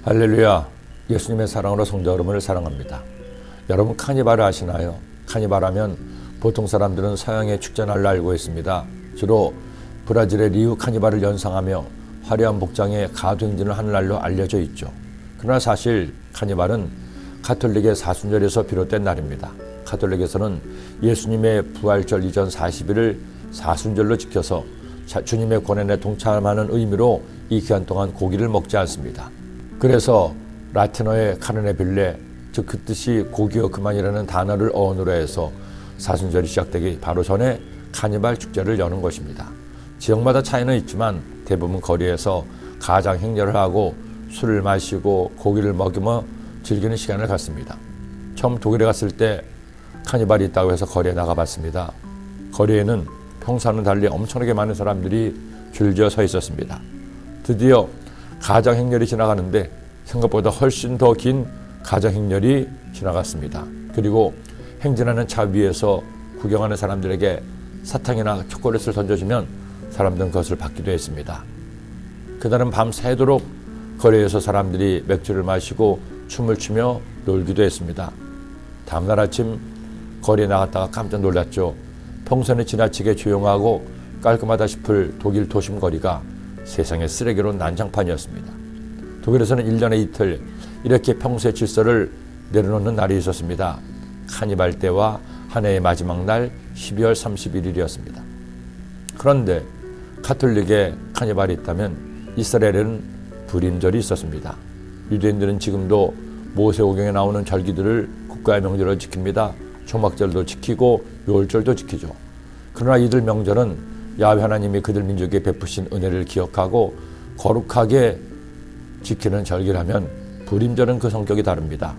할렐루야. 예수님의 사랑으로 성도 여러분을 사랑합니다. 여러분 카니발을 아시나요? 카니발 하면 보통 사람들은 서양의 축제날로 알고 있습니다. 주로 브라질의 리우 카니발을 연상하며 화려한 복장에 가도행진을 하는 날로 알려져 있죠. 그러나 사실 카니발은 가톨릭의 사순절에서 비롯된 날입니다. 가톨릭에서는 예수님의 부활절 이전 40일을 사순절로 지켜서 주님의 권한에 동참하는 의미로 이 기간 동안 고기를 먹지 않습니다. 그래서 라틴어의 카르네 빌레, 즉 그 뜻이 고기여 그만이라는 단어를 어원으로 해서 사순절이 시작되기 바로 전에 카니발 축제를 여는 것입니다. 지역마다 차이는 있지만 대부분 거리에서 가장 행렬을 하고 술을 마시고 고기를 먹이며 즐기는 시간을 갖습니다. 처음 독일에 갔을 때 카니발이 있다고 해서 거리에 나가봤습니다. 거리에는 평소와는 달리 엄청나게 많은 사람들이 줄지어 서 있었습니다. 드디어 가장 행렬이 지나가는데 생각보다 훨씬 더 긴 가장 행렬이 지나갔습니다. 그리고 행진하는 차 위에서 구경하는 사람들에게 사탕이나 초콜릿을 던져주면 사람들은 그것을 받기도 했습니다. 그날은 밤새도록 거리에서 사람들이 맥주를 마시고 춤을 추며 놀기도 했습니다. 다음날 아침 거리에 나갔다가 깜짝 놀랐죠. 평소에는 지나치게 조용하고 깔끔하다 싶을 독일 도심 거리가 세상의 쓰레기로 난장판이었습니다. 독일에서는 1년에 이틀 이렇게 평소의 질서를 내려놓는 날이 있었습니다. 카니발 때와 한 해의 마지막 날 12월 31일이었습니다. 그런데 가톨릭에 카니발이 있다면 이스라엘에는 불임절이 있었습니다. 유대인들은 지금도 모세오경에 나오는 절기들을 국가의 명절로 지킵니다. 초막절도 지키고 묘월절도 지키죠. 그러나 이들 명절은 야훼 하나님이 그들 민족에 베푸신 은혜를 기억하고 거룩하게 지키는 절기라면 불임절은 그 성격이 다릅니다.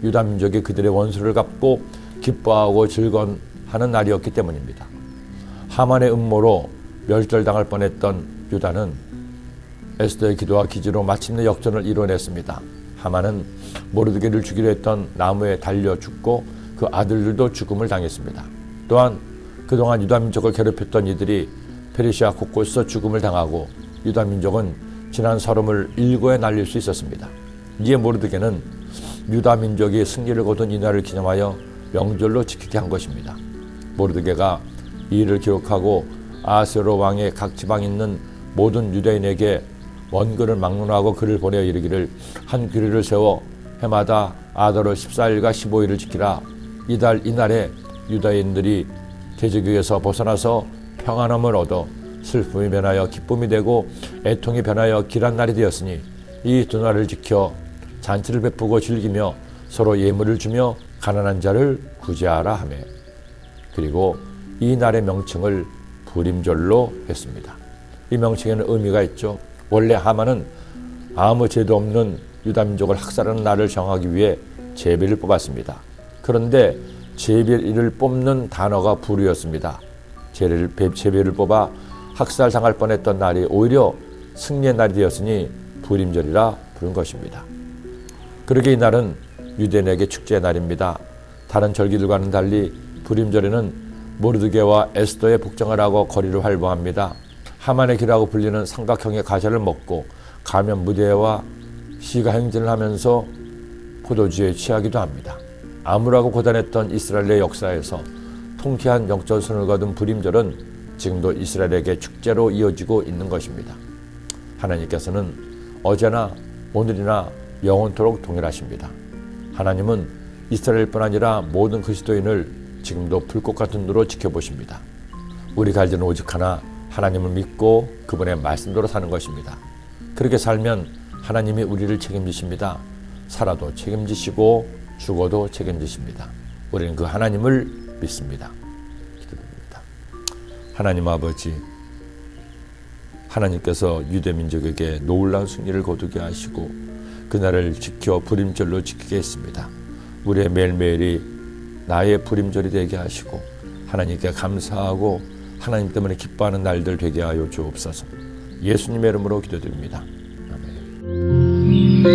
유다 민족이 그들의 원수를 갚고 기뻐하고 즐거워하는 날이었기 때문입니다. 하만의 음모로 멸절당할 뻔했던 유다는 에스더의 기도와 기지로 마침내 역전을 이뤄냈습니다. 하만은 모르드게를 죽이려 했던 나무에 달려 죽고 그 아들들도 죽음을 당했습니다. 또한 그동안 유다 민족을 괴롭혔던 이들이 페르시아 곳곳에서 죽음을 당하고 유다 민족은 지난 설움을 일고에 날릴 수 있었습니다. 이에 모르드게는 유다 민족이 승리를 거둔 이날을 기념하여 명절로 지키게 한 것입니다. 모르드게가 이 일을 기록하고 아하스웨로 왕의 각 지방에 있는 모든 유대인에게 원글을 막론하고 글을 보내어 이르기를 한 규례를 세워 해마다 아달월 14일과 15일을 지키라. 이날에 유다인들이 대적에서 벗어나서 평안함을 얻어 슬픔이 변하여 기쁨이 되고 애통이 변하여 길한 날이 되었으니 이 두 날을 지켜 잔치를 베푸고 즐기며 서로 예물을 주며 가난한 자를 구제하라 하매 그리고 이 날의 명칭을 불임절로 했습니다. 이 명칭에는 의미가 있죠. 원래 하만은 아무 죄도 없는 유다 민족을 학살하는 날을 정하기 위해 제비를 뽑았습니다. 그런데 제비를 뽑는 단어가 불이었습니다. 제비를 뽑아 학살당할 뻔했던 날이 오히려 승리의 날이 되었으니 불임절이라 부른 것입니다. 그러게 이 날은 유대인에게 축제의 날입니다. 다른 절기들과는 달리 불임절에는 모르드게와 에스더의 복장을 하고 거리를 활보합니다. 하만의 길이라고 불리는 삼각형의 과자를 먹고 가면 무대와 시가 행진을 하면서 포도주에 취하기도 합니다. 암울하고 고단했던 이스라엘의 역사에서 통쾌한 역전선을 거둔 불임절은 지금도 이스라엘에게 축제로 이어지고 있는 것입니다. 하나님께서는 어제나 오늘이나 영원토록 동일하십니다. 하나님은 이스라엘뿐 아니라 모든 그리스도인을 지금도 불꽃 같은 눈으로 지켜보십니다. 우리가 알지는 오직 하나 하나님을 믿고 그분의 말씀대로 사는 것입니다. 그렇게 살면 하나님이 우리를 책임지십니다. 살아도 책임지시고 죽어도 책임지십니다. 우리는 그 하나님을 믿습니다. 기도드립니다. 하나님 아버지, 하나님께서 유대민족에게 놀라운 승리를 거두게 하시고 그날을 지켜 불임절로 지키게 했습니다. 우리의 매일매일이 나의 불임절이 되게 하시고 하나님께 감사하고 하나님 때문에 기뻐하는 날들 되게 하여 주옵소서. 예수님의 이름으로 기도드립니다. 아멘.